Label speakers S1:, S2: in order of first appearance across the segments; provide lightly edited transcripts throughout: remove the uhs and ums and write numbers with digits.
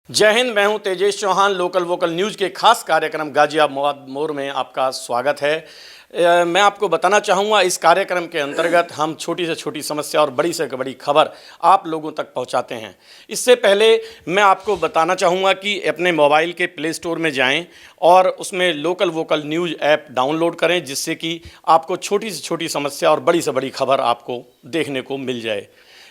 S1: जय हिंद। मैं हूं Tejesh Chauhan. Local vocal news के खास कार्यक्रम गाजियाबाद मोड़ में आपका स्वागत है। मैं आपको बताना चाहूँगा, इस कार्यक्रम के अंतर्गत हम छोटी से छोटी समस्या और बड़ी से बड़ी खबर आप लोगों तक पहुंचाते हैं। इससे पहले मैं आपको बताना चाहूँगा कि अपने मोबाइल के प्ले स्टोर में जाएं और उसमें local vocal news app download करें, जिससे कि आपको छोटी से छोटी समस्या और बड़ी से बड़ी खबर आपको देखने को मिल जाए।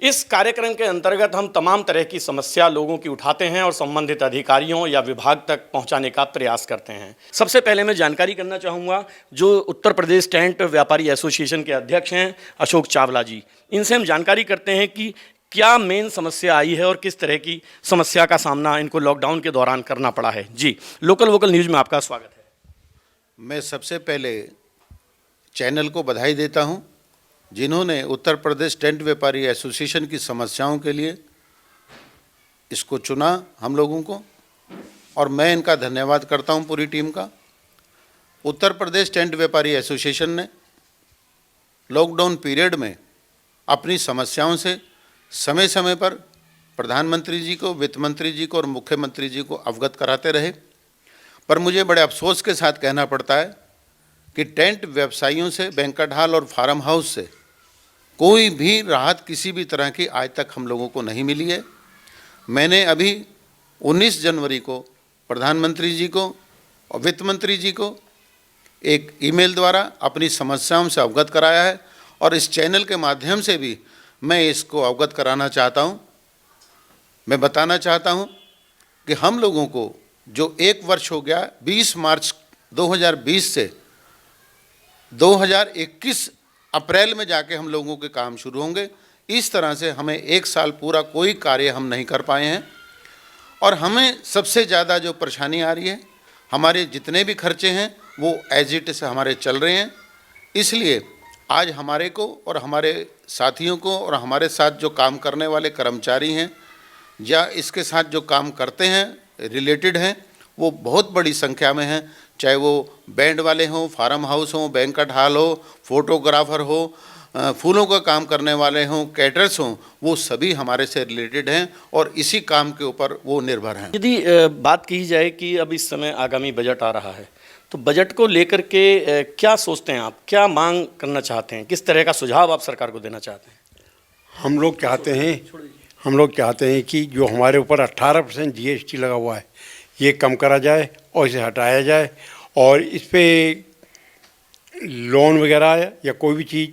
S1: इस कार्यक्रम के अंतर्गत हम तमाम तरह की समस्या लोगों की उठाते हैं और संबंधित अधिकारियों या विभाग तक पहुंचाने का प्रयास करते हैं। सबसे पहले मैं जानकारी करना चाहूँगा, जो उत्तर प्रदेश टेंट व्यापारी एसोसिएशन के अध्यक्ष हैं अशोक चावला जी, इनसे हम जानकारी करते हैं कि क्या मेन समस्या आई है और किस तरह की समस्या का सामना इनको लॉकडाउन के दौरान करना पड़ा है। जी, लोकल वोकल न्यूज़ में आपका स्वागत है।
S2: मैं सबसे पहले चैनल को बधाई देता हूं, जिन्होंने उत्तर प्रदेश टेंट व्यापारी एसोसिएशन की समस्याओं के लिए इसको चुना हम लोगों को, और मैं इनका धन्यवाद करता हूं पूरी टीम का। उत्तर प्रदेश टेंट व्यापारी एसोसिएशन ने लॉकडाउन पीरियड में अपनी समस्याओं से समय समय पर प्रधानमंत्री जी को, वित्त मंत्री जी को और मुख्यमंत्री जी को अवगत कराते रहे। पर मुझे बड़े अफसोस के साथ कहना पड़ता है कि टेंट व्यवसायियों से, बैंक्वेट हॉल और फार्म हाउस से कोई भी राहत किसी भी तरह की आज तक हम लोगों को नहीं मिली है। मैंने अभी 19 जनवरी को प्रधानमंत्री जी को और वित्त मंत्री जी को एक ईमेल द्वारा अपनी समस्याओं से अवगत कराया है, और इस चैनल के माध्यम से भी मैं इसको अवगत कराना चाहता हूं। मैं बताना चाहता हूं कि हम लोगों को जो 1 वर्ष हो गया, 20 मार्च 2020 से 2021 अप्रैल में जाके हम लोगों के काम शुरू होंगे। इस तरह से हमें 1 साल पूरा कोई कार्य हम नहीं कर पाए हैं, और हमें सबसे ज़्यादा जो परेशानी आ रही है, हमारे जितने भी खर्चे हैं वो एज इट से हमारे चल रहे हैं। इसलिए आज हमारे को और हमारे साथियों को और हमारे साथ जो काम करने वाले कर्मचारी हैं या इसके साथ जो काम करते हैं, रिलेटेड हैं, वो बहुत बड़ी संख्या में हैं। चाहे वो बैंड वाले हों, फार्म हाउस हों, बैंक्वेट हॉल हो, फोटोग्राफर हो, फूलों का काम करने वाले हों, कैटरर्स हों, वो सभी हमारे से रिलेटेड हैं और इसी काम के ऊपर वो निर्भर हैं।
S1: यदि बात की जाए कि अब इस समय आगामी बजट आ रहा है, तो बजट को लेकर के क्या सोचते हैं आप, क्या मांग करना चाहते हैं, किस तरह का सुझाव आप सरकार को देना चाहते हैं?
S3: हम लोग चाहते हैं कि जो हमारे ऊपर 18% GST लगा हुआ है, ये कम करा जाए और इसे हटाया जाए, और इस पे लोन वगैरह या कोई भी चीज़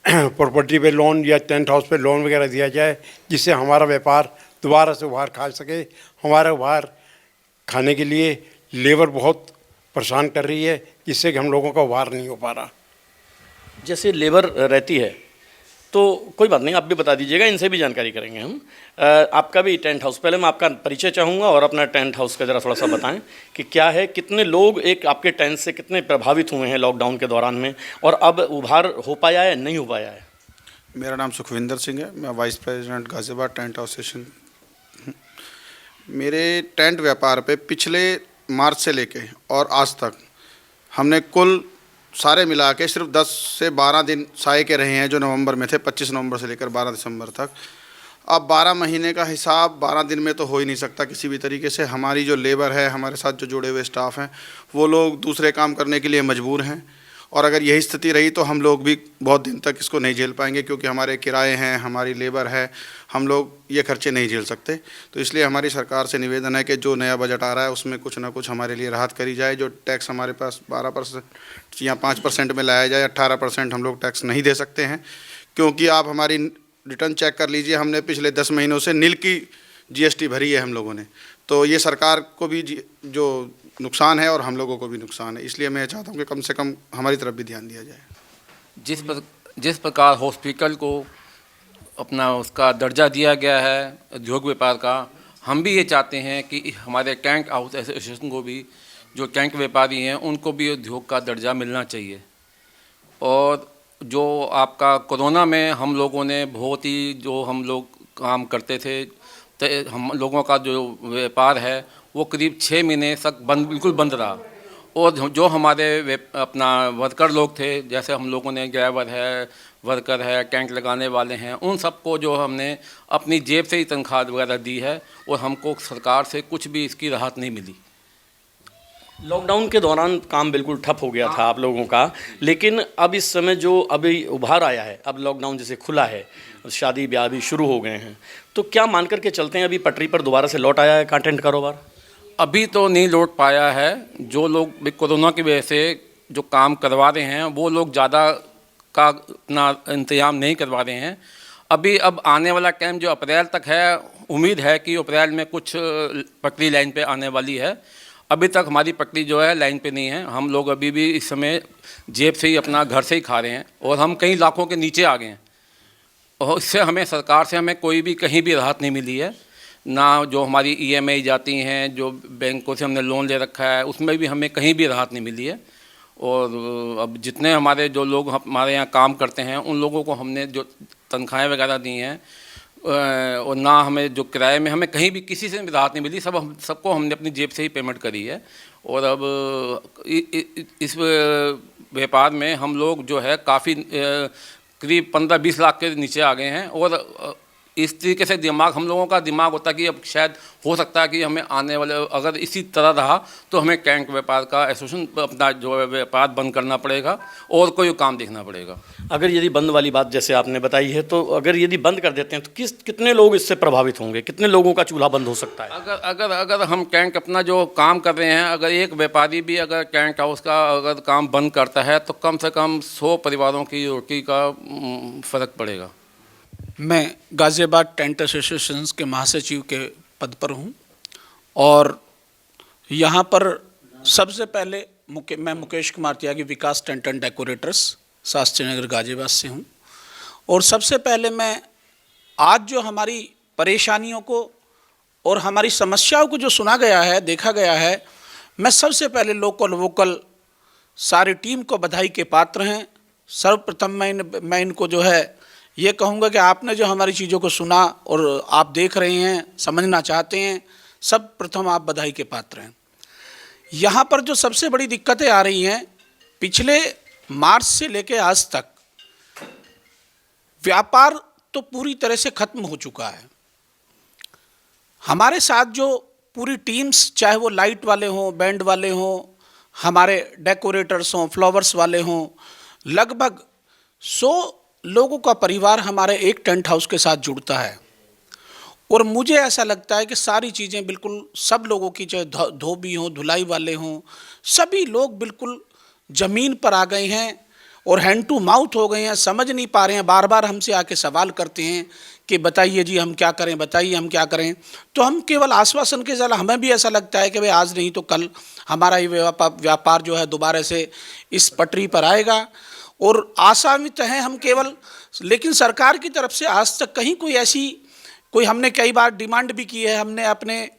S3: प्रॉपर्टी पे लोन या टेंट हाउस पे लोन वगैरह दिया जाए, जिससे हमारा व्यापार दोबारा से उभार खा सके। हमारा उभार खाने के लिए लेबर बहुत परेशान कर रही है, जिससे कि हम लोगों का उभार नहीं हो पा रहा।
S1: जैसे लेबर रहती है तो कोई बात नहीं, आप भी बता दीजिएगा, इनसे भी जानकारी करेंगे हम। आपका भी टेंट हाउस, पहले मैं आपका परिचय चाहूँगा और अपना टेंट हाउस का ज़रा थोड़ा सा बताएं कि क्या है, कितने लोग एक आपके टेंट से कितने प्रभावित हुए हैं लॉकडाउन के दौरान में, और अब उभार हो पाया है नहीं हो पाया है?
S4: मेरा नाम सुखविंदर सिंह है, मैं vice president Ghaziabad tent association. मेरे टेंट व्यापार पे पिछले मार्च से लेके और आज तक हमने कुल सारे मिला के सिर्फ 10 से 12 दिन साए के रहे हैं, जो नवंबर में थे, 25 नवंबर से लेकर 12 दिसंबर तक। अब 12 महीने का हिसाब 12 दिन में तो हो ही नहीं सकता किसी भी तरीके से। हमारी जो लेबर है, हमारे साथ जो जुड़े हुए स्टाफ हैं, वो लोग दूसरे काम करने के लिए मजबूर हैं, और अगर यही स्थिति रही तो हम लोग भी बहुत दिन तक इसको नहीं झेल पाएंगे, क्योंकि हमारे किराए हैं, हमारी लेबर है, हम लोग ये खर्चे नहीं झेल सकते। तो इसलिए हमारी सरकार से निवेदन है कि जो नया बजट आ रहा है उसमें कुछ ना कुछ हमारे लिए राहत करी जाए। जो टैक्स हमारे पास 12% या 5% में लाया जाए, 18% हम लोग टैक्स नहीं दे सकते हैं, क्योंकि आप हमारी रिटर्न चेक कर लीजिए, हमने पिछले 10 महीनों से नील की GST भरी है हम लोगों ने। तो ये सरकार को भी जो नुकसान है और हम लोगों को भी नुकसान है, इसलिए मैं चाहता हूँ कि कम से कम हमारी तरफ भी ध्यान दिया जाए।
S5: जिस प्रकार हॉस्पिटल को अपना उसका दर्जा दिया गया है उद्योग व्यापार का, हम भी ये चाहते हैं कि हमारे टेंट हाउस एसोसिएशन को भी, जो टेंट व्यापारी हैं, उनको भी उद्योग का दर्जा मिलना चाहिए। और जो आपका कोरोना में हम लोगों ने बहुत ही, जो हम लोग काम करते थे, तो हम लोगों का जो व्यापार है वो करीब 6 महीने तक बिल्कुल बंद रहा, और जो हमारे अपना वर्कर लोग थे, जैसे हम लोगों ने ड्राइवर है, वर्कर है, टैंक लगाने वाले हैं, उन सबको जो हमने अपनी जेब से ही तनख्वाह वगैरह दी है और हमको सरकार से कुछ भी इसकी राहत नहीं मिली।
S1: लॉकडाउन के दौरान काम बिल्कुल ठप हो गया था आप लोगों का, लेकिन अब इस समय जो अभी उभार आया है, अब लॉकडाउन जैसे खुला है, शादी ब्याह भी शुरू हो गए हैं, तो क्या मान करके चलते हैं अभी पटरी पर दोबारा से लौट आया है कंटेंट कारोबार?
S5: अभी तो नहीं लौट पाया है। जो लोग भी कोरोना की वजह से जो काम करवा रहे हैं वो लोग ज़्यादा का अपना इंतजाम नहीं करवा रहे हैं। अभी अब आने वाला टाइम जो अप्रैल तक है, उम्मीद है कि अप्रैल में कुछ पटरी लाइन पे आने वाली है। अभी तक हमारी पटरी जो है लाइन पे नहीं है। हम लोग अभी भी इस समय जेब से ही अपना घर से ही खा रहे हैं और हम कई लाखों के नीचे आ गए हैं और इससे हमें सरकार से हमें कोई भी कहीं भी राहत नहीं मिली है। ना जो हमारी EMI जाती हैं, जो बैंकों से हमने लोन ले रखा है, उसमें भी हमें कहीं भी राहत नहीं मिली है। और अब जितने हमारे जो लोग हमारे यहाँ काम करते हैं उन लोगों को हमने जो तनख्वाहें वगैरह दी हैं और ना हमें जो किराए में हमें कहीं भी किसी से भी राहत नहीं मिली। सबको हमने अपनी जेब से ही पेमेंट करी है। और अब इस व्यापार में हम लोग जो है काफ़ी करीब 15-20 लाख के नीचे आ गए हैं। और इस तरीके से हम लोगों का दिमाग होता है कि अब शायद हो सकता है कि हमें आने वाले अगर इसी तरह रहा तो हमें टैंक व्यापार का एसोसिएशन अपना जो व्यापार बंद करना पड़ेगा और कोई काम देखना पड़ेगा।
S1: अगर यदि बंद वाली बात जैसे आपने बताई है, तो अगर यदि बंद कर देते हैं तो कितने लोग इससे प्रभावित होंगे? कितने लोगों का चूल्हा बंद हो सकता है?
S5: अगर हम टैंक अपना जो काम कर रहे हैं, अगर एक व्यापारी भी अगर टैंक हाउस का अगर काम बंद करता है तो कम से कम 100 परिवारों की रोटी का फ़र्क पड़ेगा।
S6: मैं गाज़ियाबाद टेंट एसोसिएशन के महासचिव के पद पर हूँ और यहाँ पर सबसे पहले मैं मुकेश कुमार त्यागी, विकास tent and decorators, Shastri Nagar Ghaziabad से हूँ। और सबसे पहले मैं आज जो हमारी परेशानियों को और हमारी समस्याओं को जो सुना गया है, देखा गया है, मैं सबसे पहले लोकल वोकल सारी टीम को बधाई के पात्र हैं। सर्वप्रथम मैं इनको जो है ये कहूँगा कि आपने जो हमारी चीज़ों को सुना और आप देख रहे हैं, समझना चाहते हैं, सब प्रथम आप बधाई के पात्र हैं। यहाँ पर जो सबसे बड़ी दिक्कतें आ रही हैं, पिछले मार्च से लेकर आज तक व्यापार तो पूरी तरह से खत्म हो चुका है। हमारे साथ जो पूरी टीम्स, चाहे वो लाइट वाले हों, बैंड वाले हों, हमारे डेकोरेटर्स हों, फ्लावर्स वाले हों, लगभग 100 लोगों का परिवार हमारे एक टेंट हाउस के साथ जुड़ता है। और मुझे ऐसा लगता है कि सारी चीज़ें बिल्कुल सब लोगों की, चाहे धोबी हों, धुलाई वाले हों, सभी लोग बिल्कुल ज़मीन पर आ गए हैं और हैंड टू माउथ हो गए हैं। समझ नहीं पा रहे हैं, बार बार हमसे आके सवाल करते हैं कि बताइए जी हम क्या करें, बताइए हम क्या करें। तो हम केवल आश्वासन के जला, हमें भी ऐसा लगता है कि भाई आज नहीं तो कल हमारा ये व्यापार जो है दोबारा से इस पटरी पर आएगा और आशान्वित हैं हम केवल। लेकिन सरकार की तरफ से आज तक कहीं कोई हमने कई बार डिमांड भी की है। हमने अपने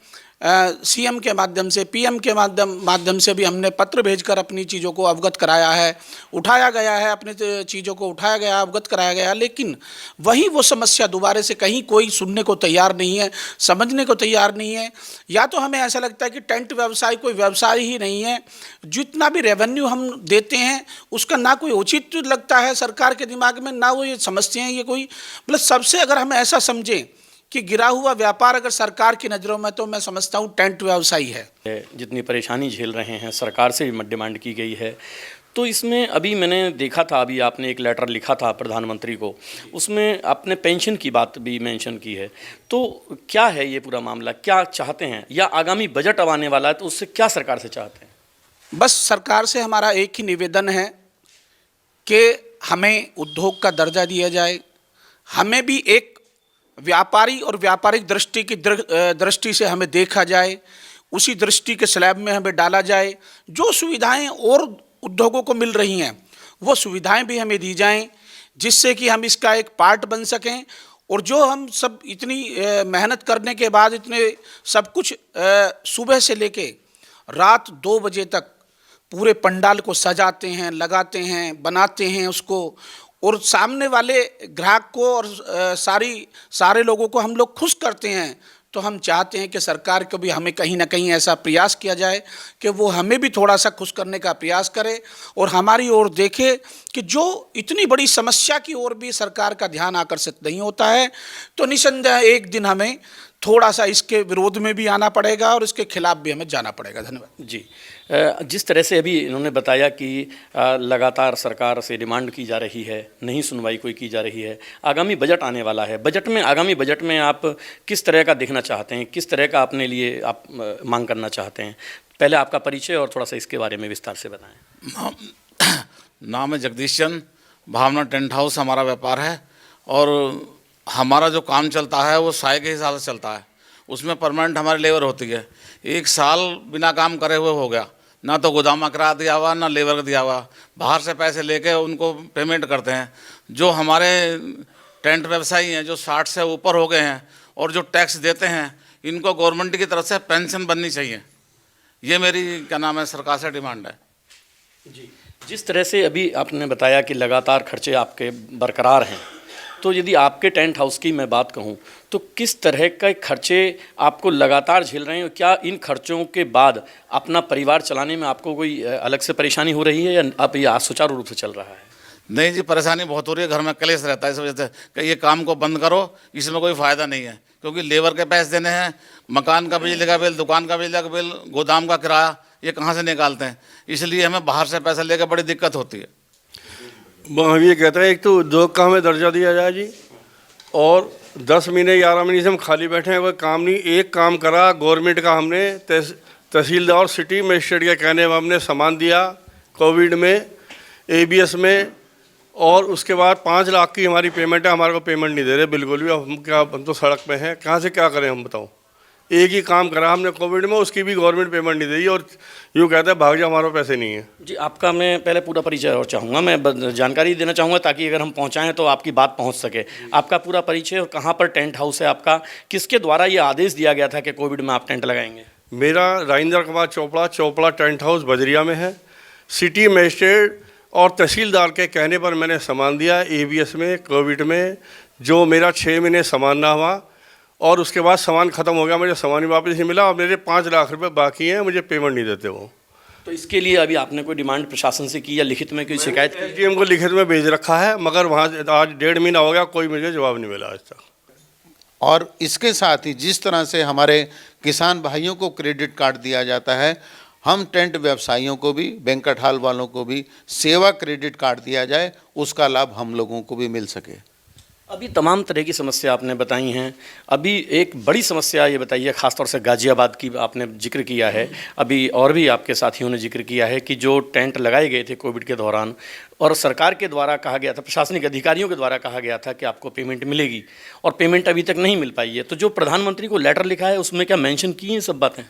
S6: CM के माध्यम से, PM के माध्यम से भी हमने पत्र भेजकर अपनी चीज़ों को अवगत कराया है, उठाया गया है, अपनी चीज़ों को उठाया गया, अवगत कराया गया। लेकिन वही वो समस्या दोबारा से कहीं कोई सुनने को तैयार नहीं है, समझने को तैयार नहीं है। या तो हमें ऐसा लगता है कि टेंट व्यवसाय कोई व्यवसाय ही नहीं है। जितना भी रेवेन्यू हम देते हैं उसका ना कोई उचित लगता है सरकार के दिमाग में, ना वो ये समझते हैं ये कोई, मतलब सबसे अगर हम ऐसा समझें कि गिरा हुआ व्यापार अगर सरकार की नज़रों में, तो मैं समझता हूँ टेंट व्यवसाय है।
S1: जितनी परेशानी झेल रहे हैं, सरकार से भी डिमांड की गई है। तो इसमें अभी मैंने देखा था, अभी आपने एक लेटर लिखा था प्रधानमंत्री को, उसमें आपने पेंशन की बात भी मेंशन की है। तो क्या है ये पूरा मामला, क्या चाहते हैं, या आगामी बजट अब आने वाला है तो उससे क्या सरकार से चाहते हैं?
S6: बस सरकार से हमारा एक ही निवेदन है कि हमें उद्योग का दर्जा दिया जाए, हमें भी एक व्यापारी और व्यापारिक दृष्टि से हमें देखा जाए, उसी दृष्टि के स्लैब में हमें डाला जाए। जो सुविधाएं और उद्योगों को मिल रही हैं वो सुविधाएं भी हमें दी जाएं, जिससे कि हम इसका एक पार्ट बन सकें। और जो हम सब इतनी मेहनत करने के बाद इतने सब कुछ सुबह से लेके रात 2 बजे तक पूरे पंडाल को सजाते हैं, लगाते हैं, बनाते हैं उसको, और सामने वाले ग्राहक को और सारे लोगों को हम लोग खुश करते हैं, तो हम चाहते हैं कि सरकार को भी हमें कहीं ना कहीं ऐसा प्रयास किया जाए कि वो हमें भी थोड़ा सा खुश करने का प्रयास करे और हमारी ओर देखे कि जो इतनी बड़ी समस्या की ओर भी सरकार का ध्यान आकर्षित नहीं होता है, तो निसंदेह एक दिन हमें थोड़ा सा इसके विरोध में भी आना पड़ेगा और इसके खिलाफ भी हमें जाना पड़ेगा। धन्यवाद
S1: जी। जिस तरह से अभी इन्होंने बताया कि लगातार सरकार से डिमांड की जा रही है, नहीं सुनवाई कोई की जा रही है, आगामी बजट आने वाला है, आगामी बजट में आप किस तरह का देखना चाहते हैं, किस तरह का अपने लिए आप मांग करना चाहते हैं? पहले आपका परिचय और थोड़ा सा इसके बारे में विस्तार से बताएं।
S7: नाम है जगदीश चंद, भावना टेंट हाउस हमारा व्यापार है और हमारा जो काम चलता है वो साय के हिसाब से चलता है। उसमें परमानेंट हमारी लेबर होती है। 1 साल बिना काम करे हुए हो गया, ना तो गोदामा किराया दिया हुआ ना लेबर का दिया हुआ, बाहर से पैसे लेके उनको पेमेंट करते हैं। जो हमारे टेंट व्यवसायी हैं जो 60 से ऊपर हो गए हैं और जो टैक्स देते हैं, इनको गवर्नमेंट की तरफ से पेंशन बननी चाहिए। ये मेरी क्या नाम है सरकार से डिमांड है।
S1: जी, जिस तरह से अभी आपने बताया कि लगातार खर्चे आपके बरकरार हैं, तो यदि आपके टेंट हाउस की मैं बात कहूं तो किस तरह के खर्चे आपको लगातार झेल रहे हैं? क्या इन खर्चों के बाद अपना परिवार चलाने में आपको कोई अलग से परेशानी हो रही है या आप ये सुचारू रूप से चल रहा है?
S7: नहीं जी, परेशानी बहुत हो रही है। घर में कलेश रहता है इस वजह से कि ये काम को बंद करो, इसमें कोई फ़ायदा नहीं है, क्योंकि लेबर के पैसे देने हैं, मकान का बिजली का बिल, दुकान का बिजली का बिल, गोदाम का किराया, ये कहाँ से निकालते हैं? इसलिए हमें बाहर से पैसा लेकर बड़ी दिक्कत होती है।
S8: हम ये कहते हैं एक तो उद्योग का हमें दर्जा दिया जाए जी, और 10 महीने 11 महीने से हम खाली बैठे हैं, कोई काम नहीं। एक काम करा गवर्नमेंट का, हमने तहसीलदार और सिटी मजिस्ट्रेट के कहने में हमने सामान दिया कोविड में, ABS में, और उसके बाद 5 लाख की हमारी पेमेंट है। हमारे को पेमेंट नहीं दे रहे बिल्कुल भी। हम तो सड़क पे हैं, कहाँ से क्या करें हम बताओ। एक ही काम करा हमने कोविड में, उसकी भी गवर्नमेंट पेमेंट नहीं दी और यूँ कहते हैं भाग जा, हमारे पैसे नहीं है।
S1: जी, आपका मैं पहले पूरा परिचय और चाहूँगा, मैं जानकारी देना चाहूँगा ताकि अगर हम पहुँचाएँ तो आपकी बात पहुँच सके। आपका पूरा परिचय और कहाँ पर टेंट हाउस है आपका, किसके द्वारा ये आदेश दिया गया था कि कोविड में आप टेंट लगाएंगे?
S8: मेरा राजेंद्र कुमार चोपड़ा टेंट हाउस बजरिया में है। सिटी मजिस्ट्रेट और तहसीलदार के कहने पर मैंने सामान दिया ABS में कोविड में, जो मेरा 6 महीने सामान ना हुआ और उसके बाद सामान ख़त्म हो गया, मुझे सामान ही वापस नहीं मिला और मेरे 5 लाख रुपए बाकी हैं, मुझे पेमेंट नहीं देते वो।
S1: तो इसके लिए अभी आपने कोई डिमांड प्रशासन से की या लिखित में कोई शिकायत की?
S8: SDM को लिखित में भेज रखा है, मगर वहाँ आज 1.5 महीना हो गया, कोई मुझे जवाब नहीं मिला आज तक।
S2: और इसके साथ ही जिस तरह से हमारे किसान भाइयों को क्रेडिट कार्ड दिया जाता है, हम टेंट व्यवसायियों को भी, बैंक्वेट हॉल वालों को भी सेवा क्रेडिट कार्ड दिया जाए, उसका लाभ हम लोगों को भी मिल सके।
S1: अभी तमाम तरह की समस्या आपने बताई हैं। अभी एक बड़ी समस्या ये बताइए, ख़ासतौर से गाज़ियाबाद की आपने जिक्र किया है, अभी और भी आपके साथियों ने जिक्र किया है कि जो टेंट लगाए गए थे कोविड के दौरान और सरकार के द्वारा कहा गया था, प्रशासनिक अधिकारियों के द्वारा कहा गया था कि आपको पेमेंट मिलेगी और पेमेंट अभी तक नहीं मिल पाई है। तो जो प्रधानमंत्री को लेटर लिखा है उसमें क्या मेंशन की हैं सब बातें?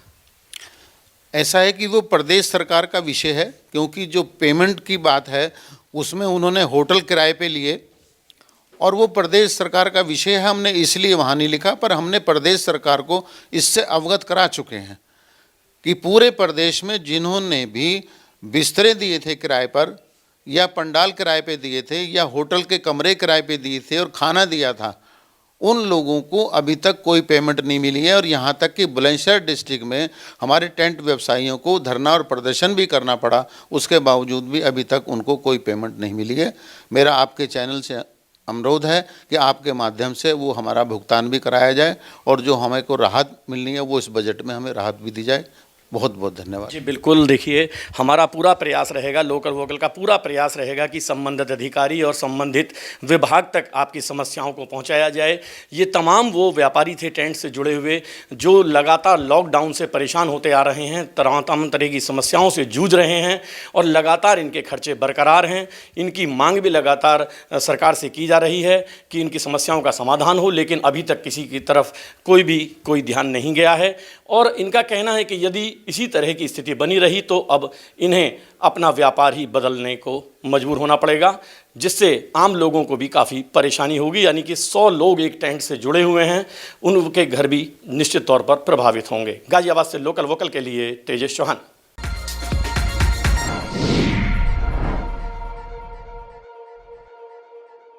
S2: ऐसा है कि वो प्रदेश सरकार का विषय है, क्योंकि जो पेमेंट की बात है उसमें उन्होंने होटल किराए पे लिए और वो प्रदेश सरकार का विषय है, हमने इसलिए वहाँ नहीं लिखा, पर हमने प्रदेश सरकार को इससे अवगत करा चुके हैं कि पूरे प्रदेश में जिन्होंने भी बिस्तरे दिए थे किराए पर या पंडाल किराए पे दिए थे या होटल के कमरे किराए पे दिए थे और खाना दिया था, उन लोगों को अभी तक कोई पेमेंट नहीं मिली है। और यहाँ तक कि बुलंदशहर डिस्ट्रिक्ट में हमारे टेंट व्यवसायियों को धरना और प्रदर्शन भी करना पड़ा, उसके बावजूद भी अभी तक उनको कोई पेमेंट नहीं मिली है। मेरा आपके चैनल से अनुरोध है कि आपके माध्यम से वो हमारा भुगतान भी कराया जाए और जो हमें को राहत मिलनी है वो इस बजट में हमें राहत भी दी जाए। बहुत बहुत धन्यवाद।
S1: जी बिल्कुल, देखिए हमारा पूरा प्रयास रहेगा, लोकल वोकल का पूरा प्रयास रहेगा कि संबंधित अधिकारी और संबंधित विभाग तक आपकी समस्याओं को पहुंचाया जाए। ये तमाम वो व्यापारी थे टेंट से जुड़े हुए जो लगातार लॉकडाउन से परेशान होते आ रहे हैं, तमाम तरह की समस्याओं से जूझ रहे हैं और लगातार इनके खर्चे बरकरार हैं। इनकी मांग भी लगातार सरकार से की जा रही है कि इनकी समस्याओं का समाधान हो, लेकिन अभी तक किसी की तरफ कोई ध्यान नहीं गया है। और इनका कहना है कि यदि इसी तरह की स्थिति बनी रही तो अब इन्हें अपना व्यापार ही बदलने को मजबूर होना पड़ेगा, जिससे आम लोगों को भी काफ़ी परेशानी होगी। यानी कि 100 लोग एक टेंट से जुड़े हुए हैं, उनके घर भी निश्चित तौर पर प्रभावित होंगे। गाज़ियाबाद से लोकल वोकल के लिए तेजेश चौहान।